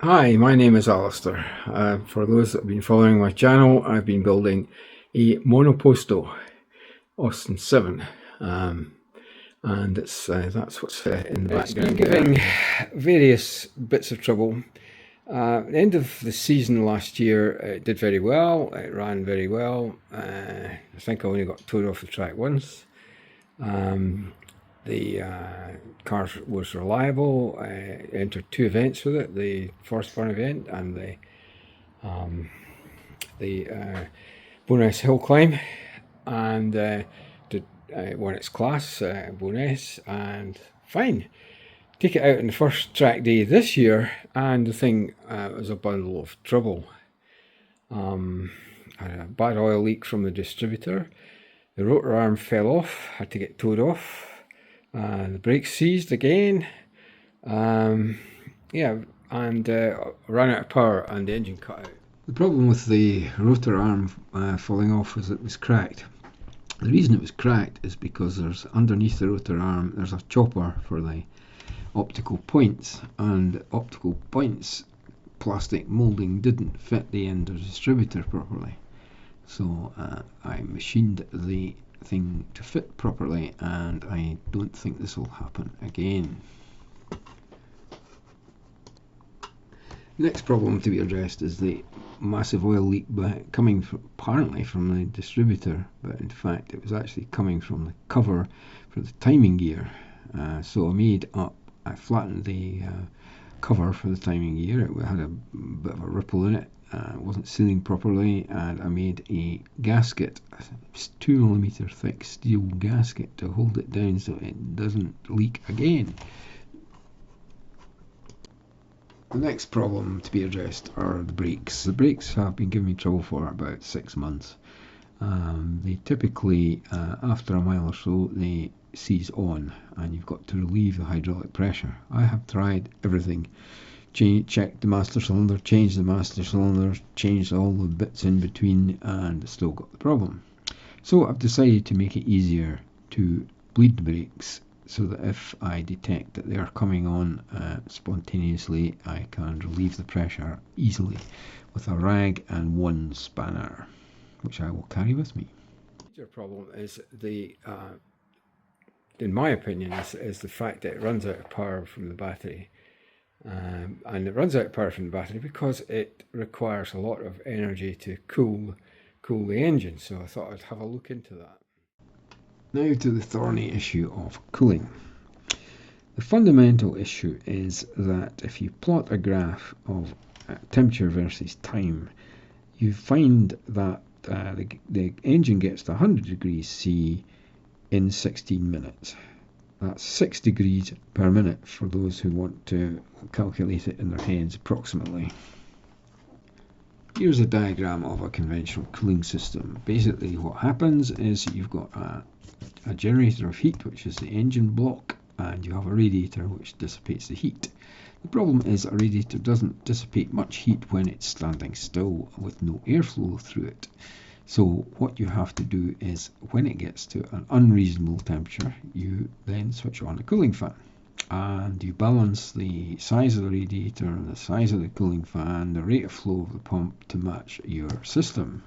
Hi, my name is Alistair. For those that have been following my channel, I've been building a Monoposto Austin 7, and that's what's in the background. It's been giving various bits of trouble. At the end of the season last year, it did very well. It ran very well. I think I only got towed off the track once. The car was reliable. I entered two events with it, the Forest Burn event and the bonus hill climb, and won its class, bonus, and fine. Take it out on the first track day this year, and the thing was a bundle of trouble. I had a bad oil leak from the distributor. The rotor arm fell off, had to get towed off. The brakes seized again. Ran out of power and the engine cut out. The problem with the rotor arm falling off was it was cracked. The reason it was cracked is because there's underneath the rotor arm there's a chopper for the optical points, and optical points plastic moulding didn't fit the end of the distributor properly. So I machined the thing to fit properly, and I don't think this will happen again. Next problem to be addressed is the massive oil leak coming apparently from the distributor, but in fact it was actually coming from the cover for the timing gear. So I flattened the cover for the timing gear. It had a bit of a ripple in it. It wasn't sealing properly, and I made a gasket, a 2mm thick steel gasket, to hold it down so it doesn't leak again. The next problem to be addressed are the brakes. The brakes have been giving me trouble for about 6 months. They typically, after a mile or so, they seize on, and you've got to relieve the hydraulic pressure. I have tried everything. Checked the master cylinder, changed the master cylinder, changed all the bits in between, and still got the problem. So I've decided to make it easier to bleed the brakes, so that if I detect that they are coming on spontaneously, I can relieve the pressure easily with a rag and one spanner, which I will carry with me. The major problem is in my opinion, is the fact that it runs out of power from the battery. And it runs out of power from the battery because it requires a lot of energy to cool the engine. So I thought I'd have a look into that. Now to the thorny issue of cooling. The fundamental issue is that if you plot a graph of temperature versus time, you find that the engine gets to 100 degrees C in 16 minutes. That's 6 degrees per minute for those who want to calculate it in their heads approximately. Here's a diagram of a conventional cooling system. Basically what happens is you've got a generator of heat, which is the engine block, and you have a radiator which dissipates the heat. The problem is a radiator doesn't dissipate much heat when it's standing still with no airflow through it. So what you have to do is, when it gets to an unreasonable temperature, you then switch on a cooling fan, and you balance the size of the radiator and the size of the cooling fan, the rate of flow of the pump, to match your system.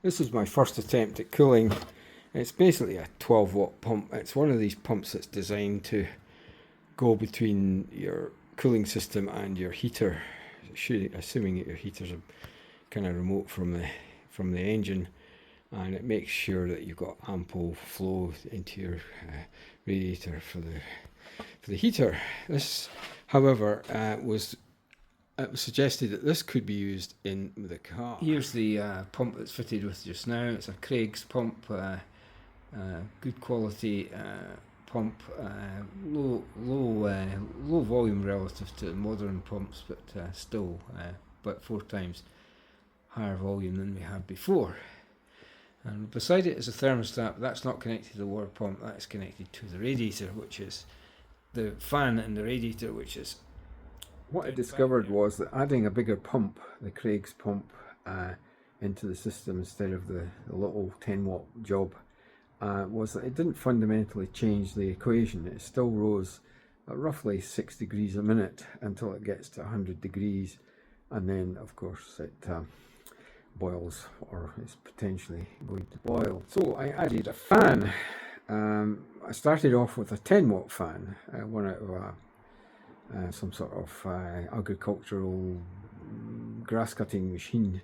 This is my first attempt at cooling. It's basically a 12-watt pump. It's one of these pumps that's designed to go between your cooling system and your heater, assuming that your heaters are kind of remote from the engine, and it makes sure that you've got ample flow into your radiator for the heater. This, however, it was suggested that this could be used in the car. Here's the pump that's fitted with just now. It's a Craig's pump, good quality pump, low volume relative to modern pumps, but still about 4 times higher volume than we had before. And beside it is a thermostat, but that's not connected to the water pump, that's connected to the radiator, which is the fan and the radiator, which is... What I discovered was that adding a bigger pump, the Craig's pump, into the system instead of the little 10-watt job was that it didn't fundamentally change the equation. It still rose at roughly 6 degrees a minute until it gets to 100 degrees, and then of course it boils, or is potentially going to boil. So I added a fan. I started off with a 10-watt fan, one out of some sort of agricultural grass cutting machine.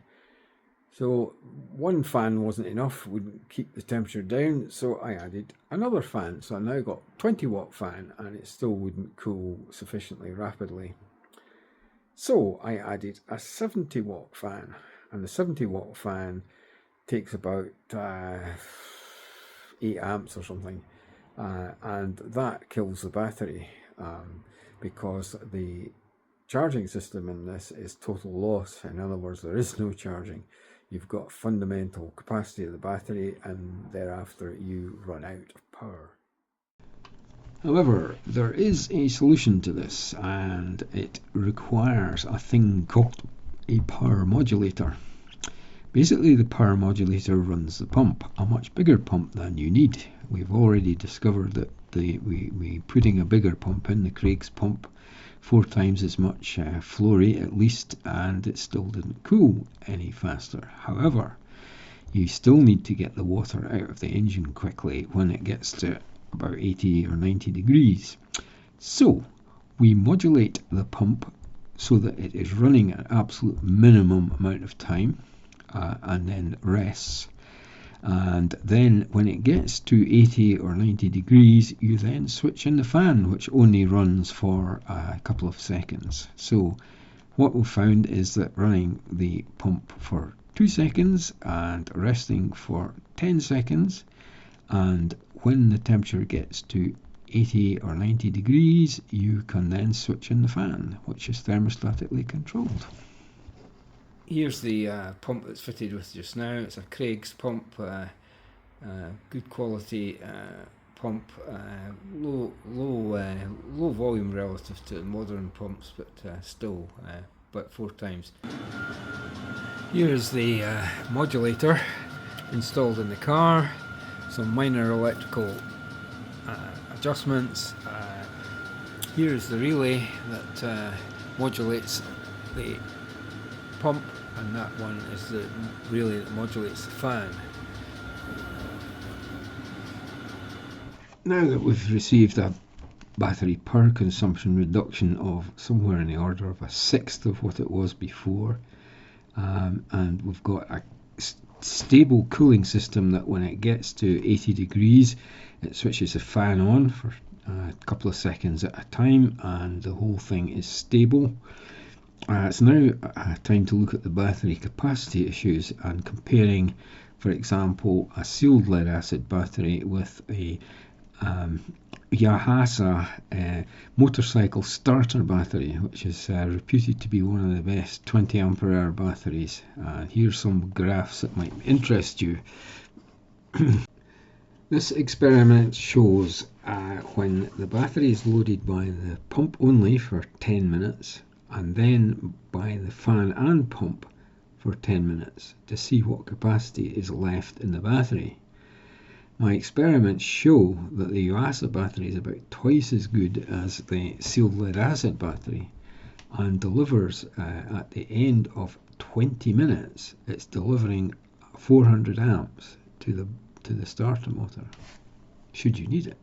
So one fan wasn't enough, wouldn't keep the temperature down, so I added another fan. So I now got 20-watt fan, and it still wouldn't cool sufficiently rapidly. So I added a 70-watt fan, and the 70-watt fan takes about 8 amps or something, and that kills the battery because the charging system in this is total loss. In other words, there is no charging. You've got fundamental capacity of the battery, and thereafter you run out of power. However, there is a solution to this, and it requires a thing called a power modulator. Basically, the power modulator runs the pump, a much bigger pump than you need. We've already discovered that we putting a bigger pump in, the Craig's pump, 4 times as much flow rate at least, and it still didn't cool any faster. However, you still need to get the water out of the engine quickly when it gets to about 80 or 90 degrees. So we modulate the pump so that it is running at absolute minimum amount of time, and then rests. And then when it gets to 80 or 90 degrees, you then switch in the fan, which only runs for a couple of seconds. So what we found is that running the pump for 2 seconds and resting for 10 seconds, and when the temperature gets to 80 or 90 degrees, you can then switch in the fan, which is thermostatically controlled. Here's the pump that's fitted with just now. It's a Craig's pump, good quality pump, low volume relative to modern pumps, but still about 4 times. Here's the modulator installed in the car. Some minor electrical adjustments. Here's the relay that modulates the pump, and that one is the relay that modulates the fan. Now that we've received a battery power consumption reduction of somewhere in the order of 1/6 of what it was before, and we've got a stable cooling system that when it gets to 80 degrees it switches the fan on for a couple of seconds at a time, and the whole thing is stable. It's now time to look at the battery capacity issues and comparing, for example, a sealed lead acid battery with a Yahasa motorcycle starter battery, which is reputed to be one of the best 20 ampere hour batteries. Here's some graphs that might interest you. This experiment shows when the battery is loaded by the pump only for 10 minutes and then by the fan and pump for 10 minutes to see what capacity is left in the battery. My experiments show that the UASA battery is about twice as good as the sealed lead acid battery, and delivers at the end of 20 minutes, it's delivering 400 amps to the starter motor, should you need it.